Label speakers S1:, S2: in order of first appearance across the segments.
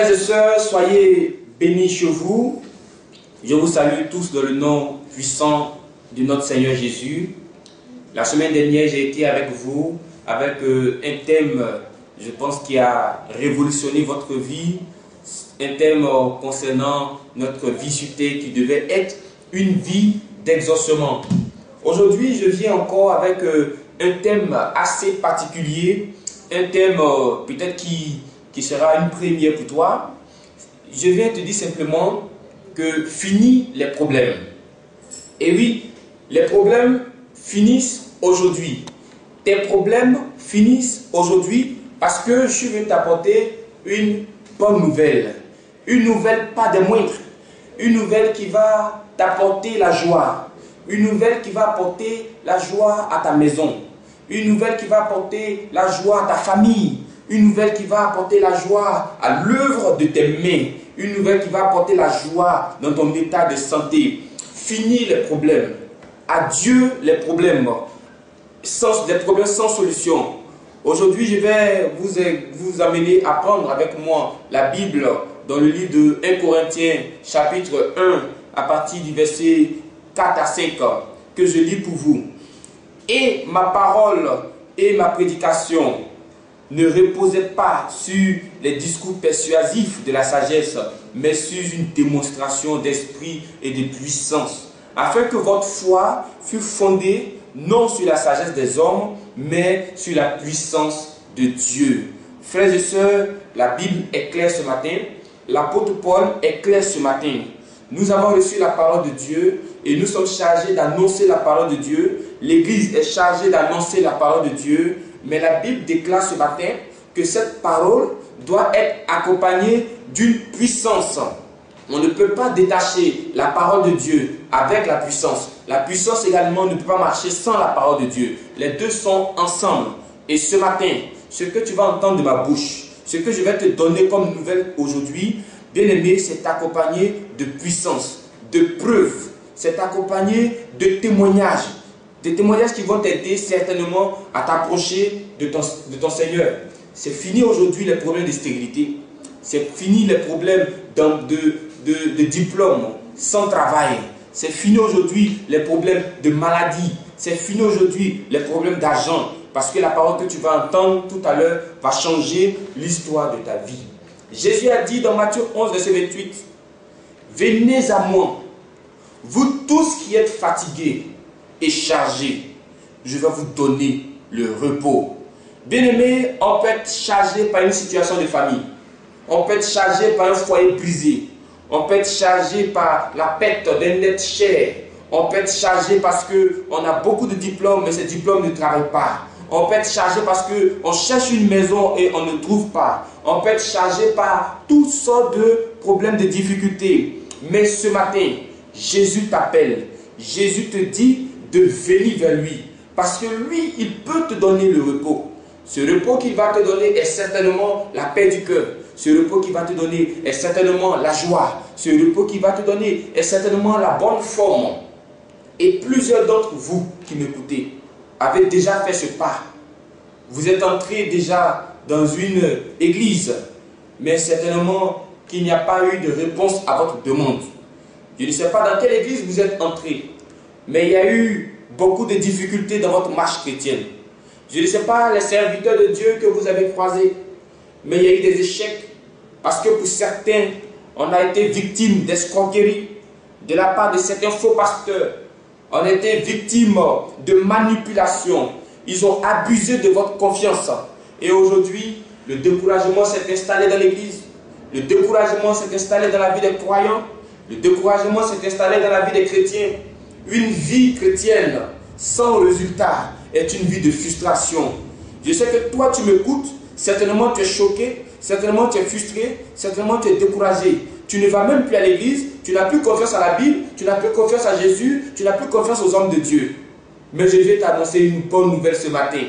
S1: Frères et sœurs, soyez bénis chez vous. Je vous salue tous dans le nom puissant de notre Seigneur Jésus. La semaine dernière, j'ai été avec vous avec un thème, je pense, qui a révolutionné votre vie. Un thème concernant notre vie sur terre qui devait être une vie d'exaucement. Aujourd'hui, je viens encore avec un thème assez particulier, un thème peut-être qui sera une première pour toi. Je viens te dire simplement que fini les problèmes. Et oui, les problèmes finissent aujourd'hui. Tes problèmes finissent aujourd'hui parce que je vais t'apporter une bonne nouvelle. Une nouvelle pas des moindres. Une nouvelle qui va t'apporter la joie. Une nouvelle qui va apporter la joie à ta maison. Une nouvelle qui va apporter la joie à ta famille. Une nouvelle qui va apporter la joie à l'œuvre de tes mains. Une nouvelle qui va apporter la joie dans ton état de santé. Fini les problèmes. Adieu les problèmes. Des problèmes sans solution. Aujourd'hui, je vais vous amener à prendre avec moi la Bible dans le livre de 1 Corinthiens, chapitre 1, à partir du verset 4 à 5, que je lis pour vous. Et ma parole et ma prédication ne reposaient pas sur les discours persuasifs de la sagesse, mais sur une démonstration d'esprit et de puissance, afin que votre foi fût fondée non sur la sagesse des hommes, mais sur la puissance de Dieu. Frères et sœurs, la Bible est claire ce matin. L'apôtre Paul est clair ce matin. Nous avons reçu la parole de Dieu et nous sommes chargés d'annoncer la parole de Dieu. L'Église est chargée d'annoncer la parole de Dieu. Mais la Bible déclare ce matin que cette parole doit être accompagnée d'une puissance. On ne peut pas détacher la parole de Dieu avec la puissance. La puissance également ne peut pas marcher sans la parole de Dieu. Les deux sont ensemble. Et ce matin, ce que tu vas entendre de ma bouche, ce que je vais te donner comme nouvelle aujourd'hui, bien aimé, c'est accompagné de puissance, de preuves. C'est accompagné de témoignages. Des témoignages qui vont t'aider certainement à t'approcher de ton Seigneur. C'est fini aujourd'hui les problèmes de stérilité. C'est fini les problèmes de diplôme sans travail. C'est fini aujourd'hui les problèmes de maladie. C'est fini aujourd'hui les problèmes d'argent. Parce que la parole que tu vas entendre tout à l'heure va changer l'histoire de ta vie. Jésus a dit dans Matthieu 11, verset 28, « Venez à moi, vous tous qui êtes fatigués et chargés, je vais vous donner le repos. » Bien-aimé, on peut être chargé par une situation de famille. On peut être chargé par un foyer brisé. On peut être chargé par la perte d'un être cher. On peut être chargé parce qu'on a beaucoup de diplômes, mais ces diplômes ne travaillent pas. On peut être chargé parce qu'on cherche une maison et on ne trouve pas. On peut être chargé par toutes sortes de problèmes, de difficultés. Mais ce matin, Jésus t'appelle. Jésus te dit de venir vers lui. Parce que lui, il peut te donner le repos. Ce repos qu'il va te donner est certainement la paix du cœur. Ce repos qu'il va te donner est certainement la joie. Ce repos qu'il va te donner est certainement la bonne forme. Et plusieurs d'entre vous qui m'écoutez avez déjà fait ce pas. Vous êtes entré déjà dans une église, mais certainement qu'il n'y a pas eu de réponse à votre demande. Je ne sais pas dans quelle église vous êtes entré, mais il y a eu beaucoup de difficultés dans votre marche chrétienne. Je ne sais pas les serviteurs de Dieu que vous avez croisés, mais il y a eu des échecs parce que pour certains, on a été victime d'escroquerie de la part de certains faux pasteurs. On a été victime de manipulation. Ils ont abusé de votre confiance. Et aujourd'hui, le découragement s'est installé dans l'église. Le découragement s'est installé dans la vie des croyants. Le découragement s'est installé dans la vie des chrétiens. Une vie chrétienne sans résultat est une vie de frustration. Je sais que toi, tu m'écoutes. Certainement, tu es choqué. Certainement, tu es frustré. Certainement, tu es découragé. Tu ne vas même plus à l'église. Tu n'as plus confiance à la Bible. Tu n'as plus confiance à Jésus. Tu n'as plus confiance aux hommes de Dieu. Mais je vais t'annoncer une bonne nouvelle ce matin.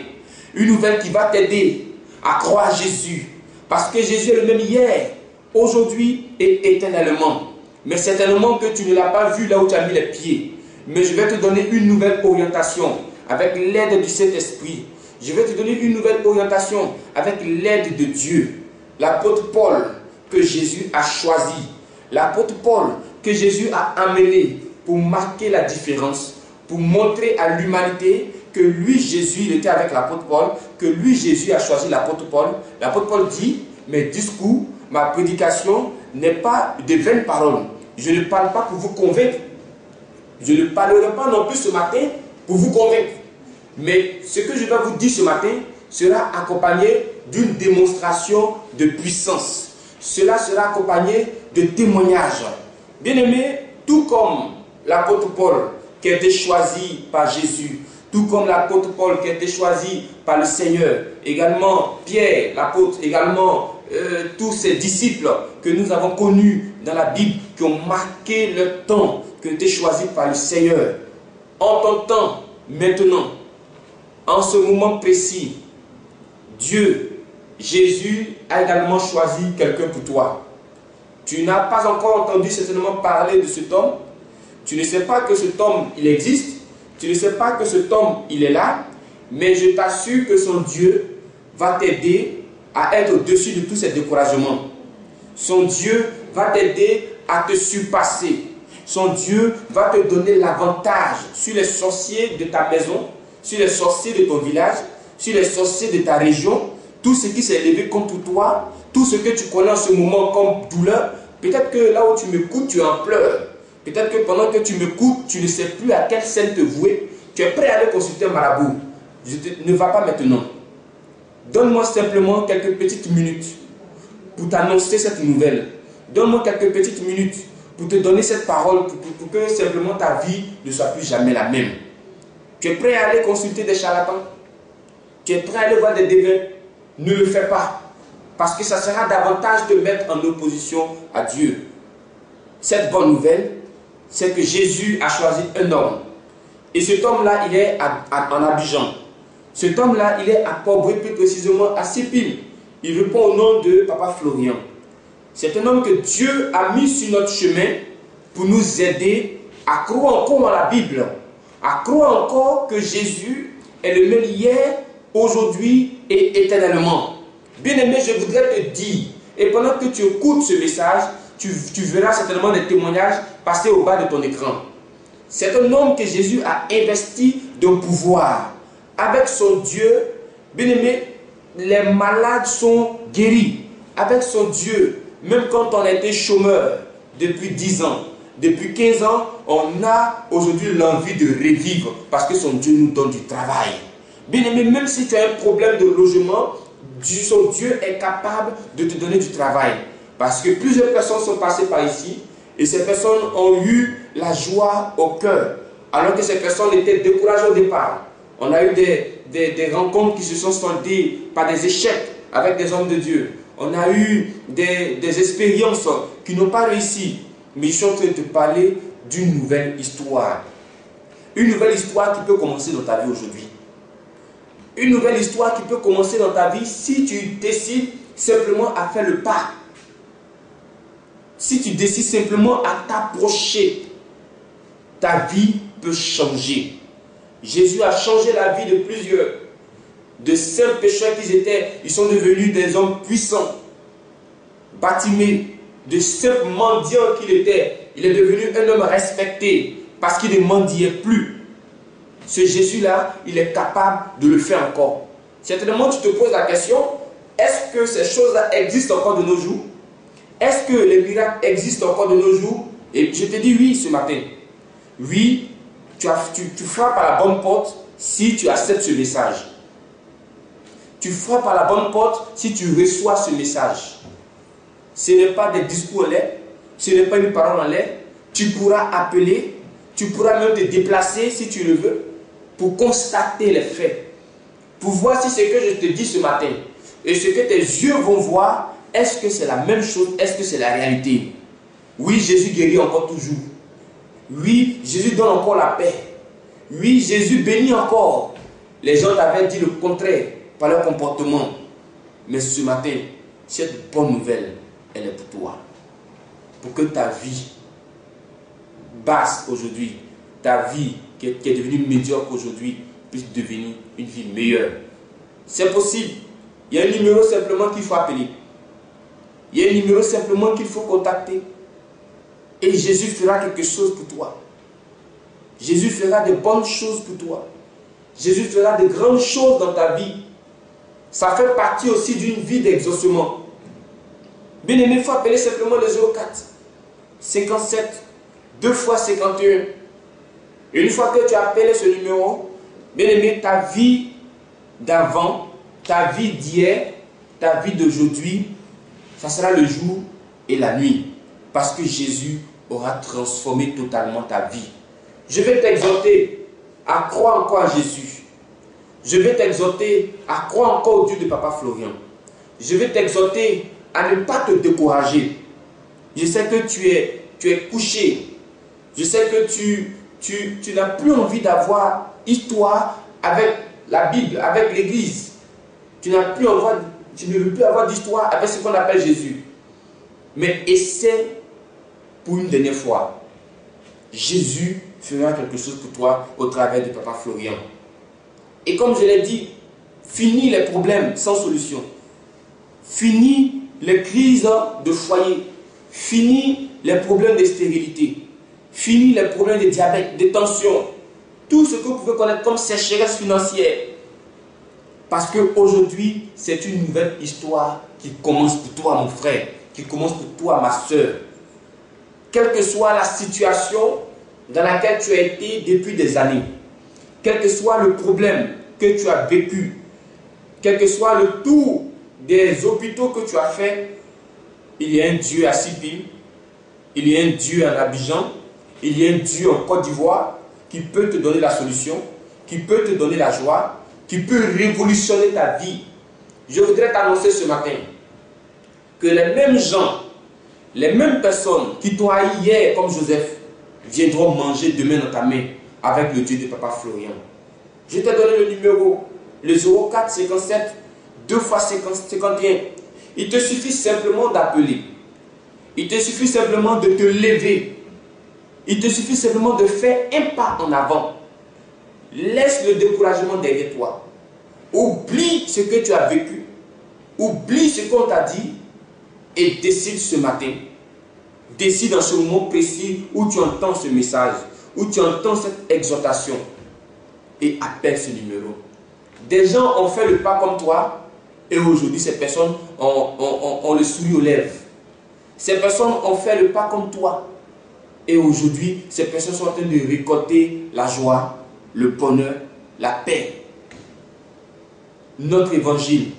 S1: Une nouvelle qui va t'aider à croire à Jésus. Parce que Jésus est le même hier, aujourd'hui et éternellement. Mais certainement que tu ne l'as pas vu là où tu as mis les pieds. Mais je vais te donner une nouvelle orientation avec l'aide du Saint-Esprit. Je vais te donner une nouvelle orientation avec l'aide de Dieu. L'apôtre Paul, que Jésus a choisi, l'apôtre Paul que Jésus a amené pour marquer la différence, pour montrer à l'humanité que lui, Jésus, il était avec l'apôtre Paul, que lui, Jésus, a choisi l'apôtre Paul. L'apôtre Paul dit, mes discours, ma prédication n'est pas de vaines paroles. Je ne parle pas pour vous convaincre. Je ne parlerai pas non plus ce matin pour vous convaincre. Mais ce que je vais vous dire ce matin sera accompagné d'une démonstration de puissance. Cela sera accompagné de témoignages. Bien-aimés, tout comme l'apôtre Paul qui a été choisi par Jésus, tout comme l'apôtre Paul qui a été choisi par le Seigneur, également Pierre, l'apôtre, également tous ces disciples que nous avons connus dans la Bible, qui ont marqué le temps, qui ont été choisis par le Seigneur. En ton temps, maintenant, en ce moment précis, Dieu, Jésus a également choisi quelqu'un pour toi. Tu n'as pas encore entendu certainement parler de cet homme. Tu ne sais pas que cet homme, il existe. Tu ne sais pas que cet homme, il est là. Mais je t'assure que son Dieu va t'aider à être au-dessus de tous ces découragements. Son Dieu va t'aider à te surpasser. Son Dieu va te donner l'avantage sur les sorciers de ta maison, sur les sorciers de ton village, sur les sorciers de ta région, tout ce qui s'est élevé contre toi, tout ce que tu connais en ce moment comme douleur. Peut-être que là où tu m'écoutes, tu en pleures. Peut-être que pendant que tu m'écoutes, tu ne sais plus à quelle scène te vouer. Tu es prêt à aller consulter un marabout. Ne va pas maintenant. Donne-moi simplement quelques petites minutes pour t'annoncer cette nouvelle. Donne-moi quelques petites minutes pour te donner cette parole, pour que simplement ta vie ne soit plus jamais la même. Tu es prêt à aller consulter des charlatans? Tu es prêt à aller voir des devins? Ne le fais pas. Parce que ça sera davantage te mettre en opposition à Dieu. Cette bonne nouvelle, c'est que Jésus a choisi un homme. Et cet homme-là, il est en Abidjan. Cet homme-là, il est à Port-Bouet, plus précisément à Sipil. Il répond au nom de Papa Florian. C'est un homme que Dieu a mis sur notre chemin pour nous aider à croire encore en la Bible, à croire encore que Jésus est le même hier, aujourd'hui et éternellement. Bien-aimé, je voudrais te dire, et pendant que tu écoutes ce message, tu verras certainement des témoignages passer au bas de ton écran. C'est un homme que Jésus a investi d'un pouvoir. Avec son Dieu, bien-aimé, les malades sont guéris. Avec son Dieu, même quand on a été chômeur depuis 10 ans, depuis 15 ans, on a aujourd'hui l'envie de revivre parce que son Dieu nous donne du travail. Bien-aimé, même si tu as un problème de logement, son Dieu est capable de te donner du travail. Parce que plusieurs personnes sont passées par ici et ces personnes ont eu la joie au cœur, alors que ces personnes étaient découragées au départ. On a eu des rencontres qui se sont soldées par des échecs avec des hommes de Dieu. On a eu des expériences qui n'ont pas réussi. Mais je suis en train de te parler d'une nouvelle histoire. Une nouvelle histoire qui peut commencer dans ta vie aujourd'hui. Une nouvelle histoire qui peut commencer dans ta vie si tu décides simplement à faire le pas. Si tu décides simplement à t'approcher, ta vie peut changer. Jésus a changé la vie de plusieurs. De simples pécheurs qu'ils étaient, ils sont devenus des hommes puissants. Bartimée, de simples mendiants qu'il était, il est devenu un homme respecté parce qu'il ne mendiait plus. Ce Jésus-là, il est capable de le faire encore. Certainement, tu te poses la question, est-ce que ces choses-là existent encore de nos jours? Est-ce que les miracles existent encore de nos jours? Et je te dis oui ce matin. Oui, tu frappes à la bonne porte si tu acceptes ce message. Tu frappes à la bonne porte si tu reçois ce message. Ce n'est pas des discours en l'air, ce n'est pas une parole en l'air. Tu pourras appeler, tu pourras même te déplacer si tu le veux, pour constater les faits. Pour voir si ce que je te dis ce matin et ce que tes yeux vont voir, est-ce que c'est la même chose, est-ce que c'est la réalité? Oui, Jésus guérit encore toujours. Oui, Jésus donne encore la paix. Oui, Jésus bénit encore. Les gens t'avaient dit le contraire par leur comportement. Mais ce matin, cette bonne nouvelle, elle est pour toi. Pour que ta vie basse aujourd'hui, ta vie qui est devenue médiocre aujourd'hui, puisse devenir une vie meilleure. C'est possible. Il y a un numéro simplement qu'il faut appeler. Il y a un numéro simplement qu'il faut contacter. Et Jésus fera quelque chose pour toi. Jésus fera de bonnes choses pour toi. Jésus fera de grandes choses dans ta vie. Ça fait partie aussi d'une vie d'exaucement. Bien-aimé, il faut appeler simplement le 04 57 2 fois 51. Et une fois que tu as appelé ce numéro, bien-aimé, ta vie d'avant, ta vie d'hier, ta vie d'aujourd'hui, ça sera le jour et la nuit. Parce que Jésus aura transformé totalement ta vie. Je vais t'exhorter à croire encore à Jésus. Je vais t'exhorter à croire encore au Dieu de Papa Florian. Je vais t'exhorter à ne pas te décourager. Je sais que tu es couché. Je sais que tu n'as plus envie d'avoir histoire avec la Bible, avec l'Église. Tu ne veux plus avoir d'histoire avec ce qu'on appelle Jésus. Mais essaie pour une dernière fois. Jésus fera quelque chose pour toi au travers de Papa Florian. Et comme je l'ai dit, finis les problèmes sans solution. Finis les crises de foyer. Finis les problèmes de stérilité. Finis les problèmes de diabète, de tension. Tout ce que vous pouvez connaître comme sécheresse financière. Parce qu'aujourd'hui, c'est une nouvelle histoire qui commence pour toi, mon frère. Qui commence pour toi, ma soeur. Quelle que soit la situation dans laquelle tu as été depuis des années, quel que soit le problème que tu as vécu, quel que soit le tour des hôpitaux que tu as fait, il y a un Dieu à Sipil, il y a un Dieu à Abidjan, il y a un Dieu en Côte d'Ivoire qui peut te donner la solution, qui peut te donner la joie, qui peut révolutionner ta vie. Je voudrais t'annoncer ce matin que les mêmes gens, les mêmes personnes qui t'ont haï hier comme Joseph viendront manger demain dans ta main avec le Dieu de Papa Florian. Je t'ai donné le numéro, le 04 57 2 fois 51. Il te suffit simplement d'appeler. Il te suffit simplement de te lever. Il te suffit simplement de faire un pas en avant. Laisse le découragement derrière toi. Oublie ce que tu as vécu. Oublie ce qu'on t'a dit. Et décide ce matin. Décide en ce moment précis où tu entends ce message, où tu entends cette exhortation. Et appelle ce numéro. Des gens ont fait le pas comme toi. Et aujourd'hui, ces personnes ont le sourire aux lèvres. Ces personnes ont fait le pas comme toi. Et aujourd'hui, ces personnes sont en train de récolter la joie, le bonheur, la paix. Notre évangile,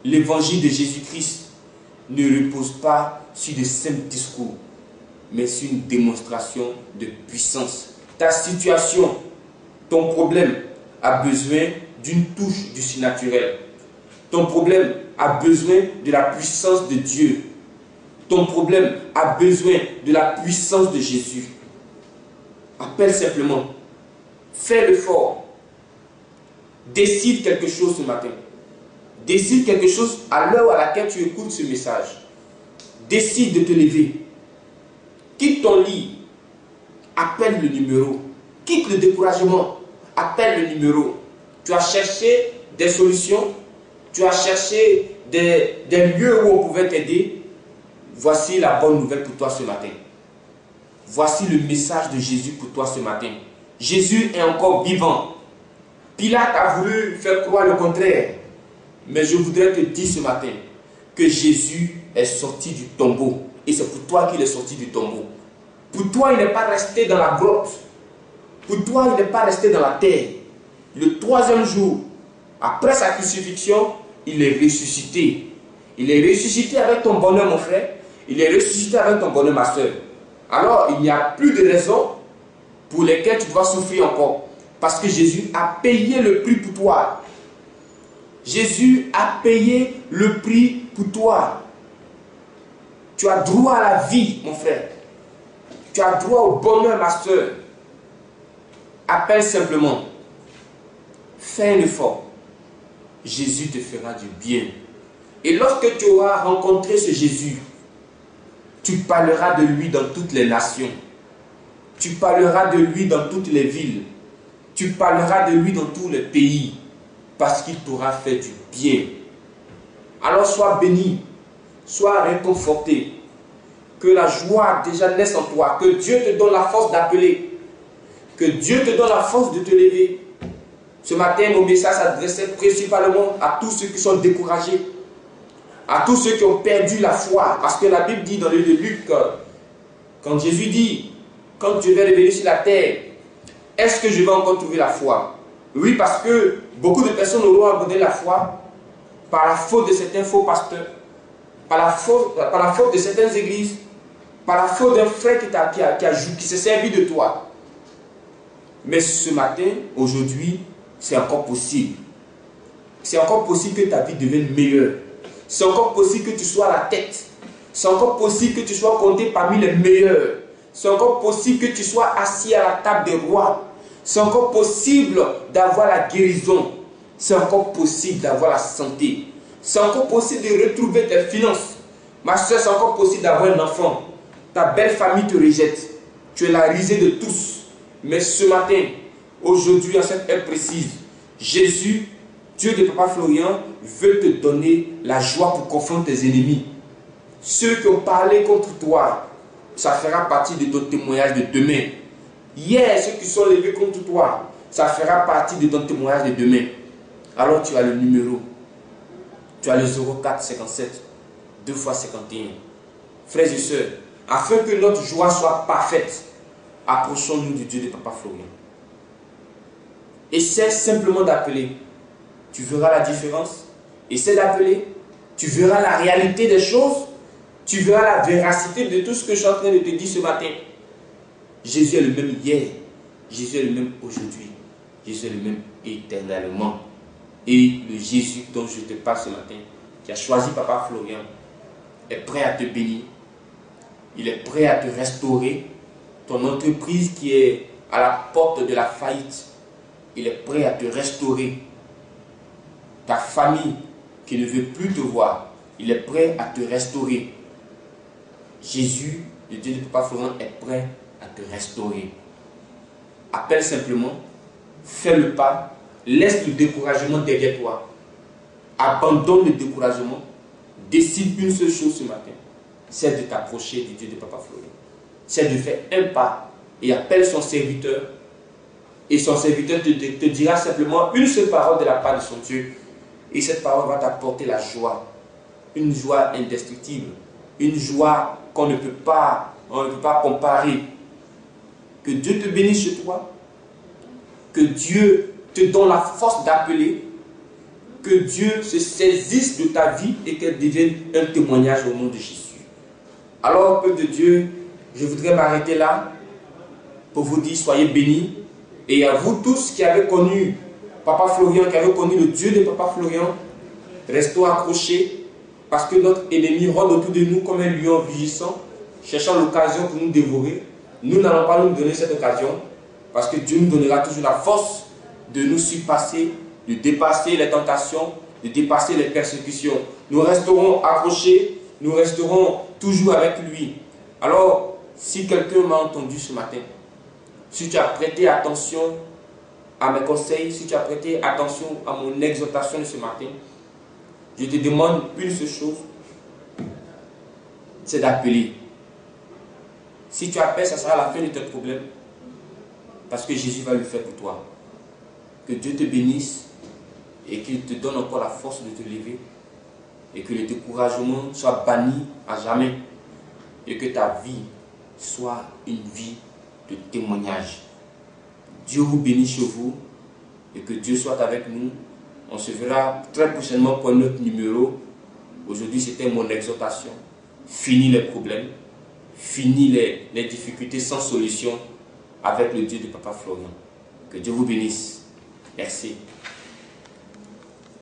S1: l'évangile de Jésus-Christ, ne repose pas sur de simples discours, mais sur une démonstration de puissance. Ta situation, ton problème a besoin d'une touche du surnaturel. Ton problème a besoin de la puissance de Dieu. Ton problème a besoin de la puissance de Jésus. Appelle simplement. Fais l'effort. Décide quelque chose ce matin. Décide quelque chose à l'heure à laquelle tu écoutes ce message. Décide de te lever. Quitte ton lit. Appelle le numéro. Quitte le découragement. Appelle le numéro. Tu as cherché des solutions. Tu as cherché des lieux où on pouvait t'aider. Voici la bonne nouvelle pour toi ce matin. Voici le message de Jésus pour toi ce matin. Jésus est encore vivant. Pilate a voulu faire croire le contraire. Mais je voudrais te dire ce matin que Jésus est sorti du tombeau. Et c'est pour toi qu'il est sorti du tombeau. Pour toi, il n'est pas resté dans la grotte. Pour toi, il n'est pas resté dans la terre. Le troisième jour, après sa crucifixion, il est ressuscité. Il est ressuscité avec ton bonheur, mon frère. Il est ressuscité avec ton bonheur, ma soeur. Alors, il n'y a plus de raison pour lesquelles tu dois souffrir encore. Parce que Jésus a payé le prix pour toi. Jésus a payé le prix pour toi. Tu as droit à la vie, mon frère. Tu as droit au bonheur, ma soeur. Appelle simplement. Fais un effort. Jésus te fera du bien. Et lorsque tu auras rencontré ce Jésus, tu parleras de lui dans toutes les nations. Tu parleras de lui dans toutes les villes. Tu parleras de lui dans tous les pays. Parce qu'il t'aura fait du bien. Alors sois béni. sois réconforté. Que la joie déjà naisse en toi. Que Dieu te donne la force d'appeler. Que Dieu te donne la force de te lever. Ce matin, mon message s'adressait principalement à tous ceux qui sont découragés. À tous ceux qui ont perdu la foi. Parce que la Bible dit dans le livre de Luc, quand Jésus dit, quand je vais revenir sur la terre, est-ce que je vais encore trouver la foi? Oui, parce que beaucoup de personnes auront abandonné la foi par la faute de certains faux pasteurs, par la faute de certaines églises, par la faute d'un frère qui s'est servi de toi. Mais ce matin, aujourd'hui, c'est encore possible. C'est encore possible que ta vie devienne meilleure. C'est encore possible que tu sois à la tête. C'est encore possible que tu sois compté parmi les meilleurs. C'est encore possible que tu sois assis à la table des rois. C'est encore possible d'avoir la guérison. C'est encore possible d'avoir la santé. C'est encore possible de retrouver tes finances. Ma soeur, c'est encore possible d'avoir un enfant. Ta belle famille te rejette. Tu es la risée de tous. Mais ce matin, aujourd'hui, en cette heure précise, Jésus, Dieu de Papa Florian, veut te donner la joie pour confronter tes ennemis. Ceux qui ont parlé contre toi, ça fera partie de ton témoignage de demain. Hier, ceux qui sont levés contre toi, ça fera partie de ton témoignage de demain. Alors tu as le numéro. Tu as le 0457 2 x 51. Frères et sœurs, afin que notre joie soit parfaite, approchons-nous du Dieu de Papa Florian. Essaie simplement d'appeler. Tu verras la différence. Essaie d'appeler. Tu verras la réalité des choses. Tu verras la véracité de tout ce que je suis en train de te dire ce matin. Jésus est le même hier. Jésus est le même aujourd'hui. Jésus est le même éternellement. Et le Jésus dont je te parle ce matin, qui a choisi Papa Florian, est prêt à te bénir. Il est prêt à te restaurer. Ton entreprise qui est à la porte de la faillite, il est prêt à te restaurer. Ta famille qui ne veut plus te voir, il est prêt à te restaurer. Jésus, le Dieu de Papa Florian, est prêt à te restaurer. Appelle simplement, fais le pas, laisse le découragement derrière toi. Abandonne le découragement. Décide une seule chose ce matin, c'est de t'approcher du Dieu de Papa Florian. C'est de faire un pas et appelle son serviteur. Et son serviteur te dira simplement une seule parole de la part de son Dieu. Et cette parole va t'apporter la joie. Une joie indestructible. Une joie qu'on ne peut pas comparer. Que Dieu te bénisse chez toi. Que Dieu te donne la force d'appeler. Que Dieu se saisisse de ta vie et qu'elle devienne un témoignage au nom de Jésus. Alors, peuple de Dieu, je voudrais m'arrêter là pour vous dire, soyez bénis. Et à vous tous qui avez connu Papa Florian, qui avez connu le Dieu de Papa Florian, restons accrochés parce que notre ennemi rôde autour de nous comme un lion vieillissant, cherchant l'occasion pour nous dévorer. Nous n'allons pas nous donner cette occasion parce que Dieu nous donnera toujours la force de nous surpasser, de dépasser les tentations, de dépasser les persécutions. Nous resterons accrochés, nous resterons toujours avec lui. Alors, si quelqu'un m'a entendu ce matin, si tu as prêté attention à mes conseils, si tu as prêté attention à mon exhortation de ce matin, je te demande une seule chose, c'est d'appeler. Si tu appelles, ça sera la fin de tes problèmes, parce que Jésus va le faire pour toi. Que Dieu te bénisse et qu'il te donne encore la force de te lever et que le découragement soit banni à jamais et que ta vie soit une vie de témoignage. Dieu vous bénisse chez vous et que Dieu soit avec nous. On se verra très prochainement pour un autre numéro. Aujourd'hui, c'était mon exhortation. Fini les problèmes, fini les difficultés sans solution avec le Dieu de Papa Florian. Que Dieu vous bénisse. Merci.